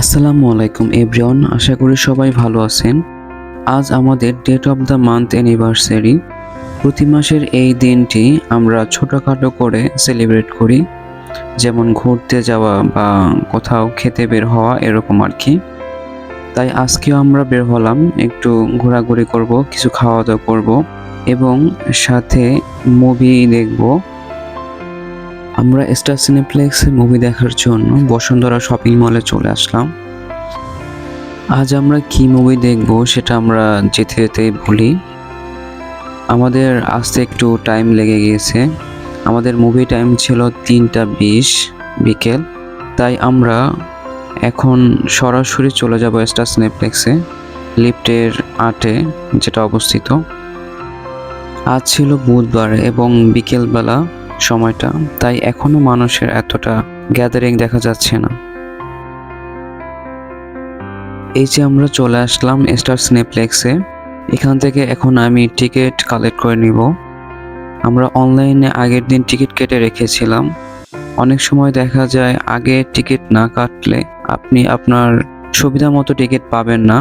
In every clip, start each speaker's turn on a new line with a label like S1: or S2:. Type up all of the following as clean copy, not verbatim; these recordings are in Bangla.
S1: আসসালামু আলাইকুম এভরিওয়ান, আশা করি সবাই ভালো আছেন। আজ আমাদের date of the month anniversary. প্রতি মাসের এই দিনটি আমরা ছোটোখাটো করে সেলিব্রেট করি, যেমন ঘুরতে যাওয়া বা কোথাও খেতে বের হওয়া এরকম আর কি। তাই আজকেও আমরা বের হলাম, একটু ঘোরাঘুরি করব, কিছু খাওয়া দাওয়া করব এবং সাথে মুভি দেখব। আমরা স্টার সিনেপ্লেক্সে মুভি দেখার জন্য বসুন্ধরা শপিং মলে চলে আসলাম। আজ আমরা কি মুভি দেখব সেটা আমরা যেতে যেতে বলি। আমাদের আসতে একটু টাইম লেগে গিয়েছে। আমাদের মুভি টাইম ছিল 3:20 বিকেল। তাই আমরা এখন সরাসরি চলে যাব স্টার সিনেপ্লেক্সে, লিফটের 8-এ যেটা অবস্থিত। আজ ছিল বুধবার এবং বিকেলবেলা সময়টা, তাই এখনো মানুষের এতটা গ্যাদারিং দেখা যাচ্ছে না। এই যে আমরা চলে আসলাম স্টার সিনেপ্লেক্সে। এখান থেকে এখন আমি টিকিট কালেক্ট করে নিব। আমরা অনলাইনে আগের দিন টিকিট কেটে রেখেছিলাম। অনেক সময় দেখা যায় আগে টিকিট না কাটলে আপনি আপনার সুবিধা মতো টিকিট পাবেন না।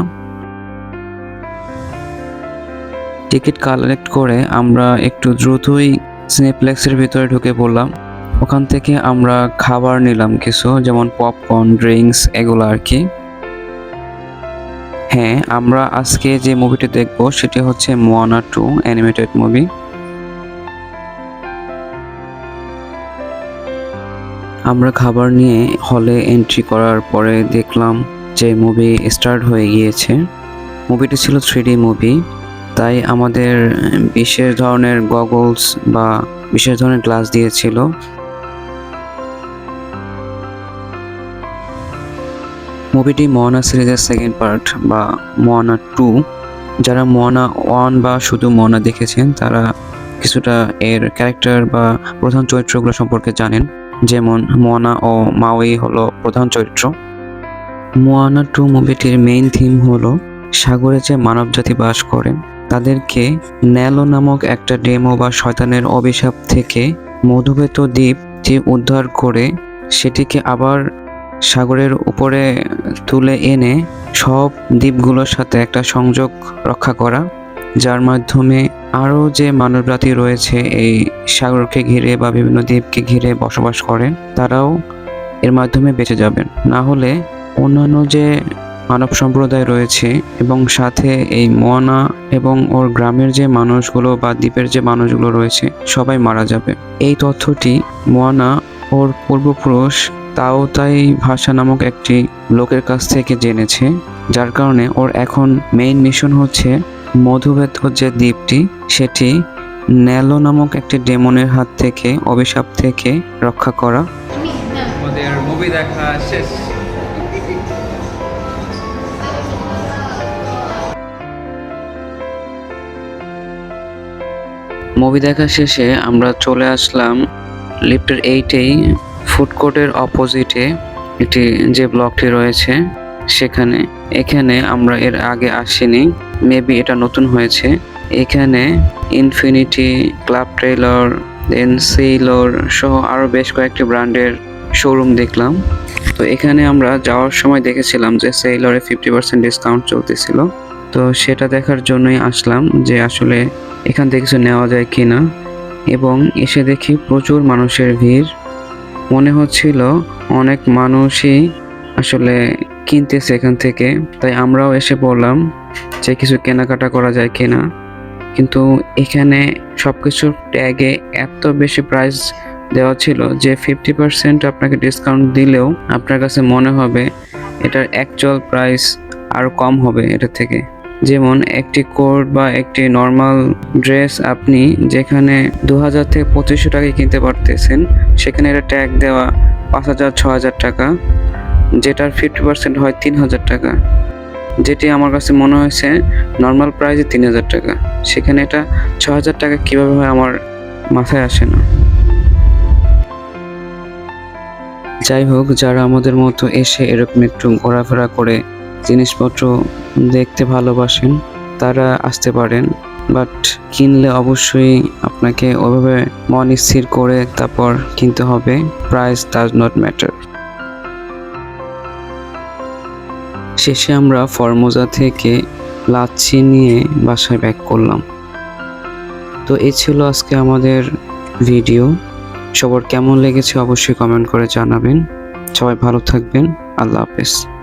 S1: টিকিট কালেক্ট করে আমরা একটু দ্রুতই সিনেপ্লেক্সের ভিতরে ঢুকে পড়লাম। ওখান থেকে আমরা খাবার নিলাম কিছু, যেমন পপকর্ন, ড্রিঙ্কস এগুলো আর কি। হ্যাঁ, আমরা আজকে যে মুভিটি দেখব সেটি হচ্ছে মোয়ানা 2 অ্যানিমেটেড মুভি। আমরা খাবার নিয়ে হলে এন্ট্রি করার পরে দেখলাম যে মুভি স্টার্ট হয়ে গিয়েছে। মুভিটি ছিল 3D মুভি, তাই আমাদের বিশেষ ধরনের গগলস বা বিশেষ ধরনের গ্লাস দিয়েছিল। মুভিটি মোয়ানা সিরিজের সেকেন্ড পার্ট বা মোয়ানা 2। যারা মোয়ানা 1 বা শুধু মোয়ানা দেখেছেন তারা কিছুটা এর ক্যারেক্টার বা প্রধান চরিত্রগুলো সম্পর্কে জানেন। যেমন মোয়ানা ও মাউই হলো প্রধান চরিত্র। মোয়ানা 2 মুভিটির মেইন থিম হলো সাগরে যে মানবজাতি বাস করে তাদেরকে ন্যালো নামক একটা ডেমো বা শয়তানের অভিশাপ থেকে মধুবেত দ্বীপ যে উদ্ধার করে সেটিকে আবার সাগরের উপরে তুলে এনে সব দ্বীপগুলোর সাথে একটা সংযোগ রক্ষা করা, যার মাধ্যমে আরও যে মানবজাতি রয়েছে এই সাগরকে ঘিরে বা বিভিন্ন দ্বীপকে ঘিরে বসবাস করেন তারাও এর মাধ্যমে বেঁচে যাবেন। না হলে অন্যান্য যে মানব সম্প্রদায় রয়েছে এবং সাথে এই মোয়ানা এবং ওর গ্রামের যে মানুষগুলো বা দ্বীপের যে মানুষগুলো রয়েছে সবাই মারা যাবে। এই তথ্যটি মোয়ানা ওর পূর্বপুরুষ তাওতাই ভাষা নামক একটি লোকের কাছ থেকে জেনেছে, যার কারণে ওর এখন মেইন মিশন হচ্ছে মধুবেত যে দ্বীপটি সেটি ন্যালো নামক একটি ডেমনের হাত থেকে অভিশাপ থেকে রক্ষা করা।
S2: আমাদের মুভি দেখা শেষ।
S1: মুভি দেখা শেষে আমরা চলে আসলাম লিফটের 8-এই ফুড কোর্টের অপোজিটে একটি যে ব্লকটি রয়েছে সেখানে। এখানে আমরা এর আগে আসিনি, মেবি এটা নতুন হয়েছে। এখানে ইনফিনিটি, ক্লাব ট্রেইলর, দেন সেইলর সহ আরও বেশ কয়েকটি ব্র্যান্ডের শোরুম দেখলাম। তো এখানে আমরা যাওয়ার সময় দেখেছিলাম যে সেইলরে 50% ডিসকাউন্ট চলতেছিল। তো সেটা দেখার জন্যই আসলাম যে আসলে এখান থেকে কিছু নেওয়া যায় কিনা, এবং এসে দেখি প্রচুর মানুষের ভিড়। মনে হচ্ছিল অনেক মানুষই আসলে কিনতেছে এখান থেকে, তাই আমরাও এসে পড়লাম যে কিছু কেনাকাটা করা যায় কিনা। কিন্তু এখানে সব কিছুর ট্যাগে এত বেশি প্রাইস দেওয়া ছিল যে 50% আপনাকে ডিসকাউন্ট দিলেও আপনার কাছে মনে হবে এটার অ্যাকচুয়াল প্রাইস আরও কম হবে এটা থেকে। যেমন একটি কোট বা একটি নর্মাল ড্রেস আপনি যেখানে 2000 থেকে 2500 টাকায় কিনতে পারতেছেন, সেখানে এটা ট্যাগ দেওয়া 5000-6000 টাকা, যেটার 50% হয় 3000 টাকা। যেটি আমার কাছে মনে হয়েছে নর্মাল প্রাইসে 3000 টাকা, সেখানে এটা 6000 টাকা কীভাবে হয় আমার মাথায় আসে না। যাই হোক, যারা আমাদের মতো এসে এরকম একটু ঘোরাফেরা করে জিনিসপত্র দেখতে ভালোবাসেন তারা আসতে পারেন, বাট কিনলে অবশ্যই আপনাকে ওভাবে মন স্থির করে তারপর কিনতে হবে। Price does not matter. শেষে আমরা ফর্মোজা থেকে লাচ্ছি নিয়ে বাসায় ব্যাক করলাম। তো এই ছিল আজকে আমাদের ভিডিও। সবার কেমন লেগেছে অবশ্যই কমেন্ট করে জানাবেন। সবাই ভালো থাকবেন। আল্লাহ হাফেজ।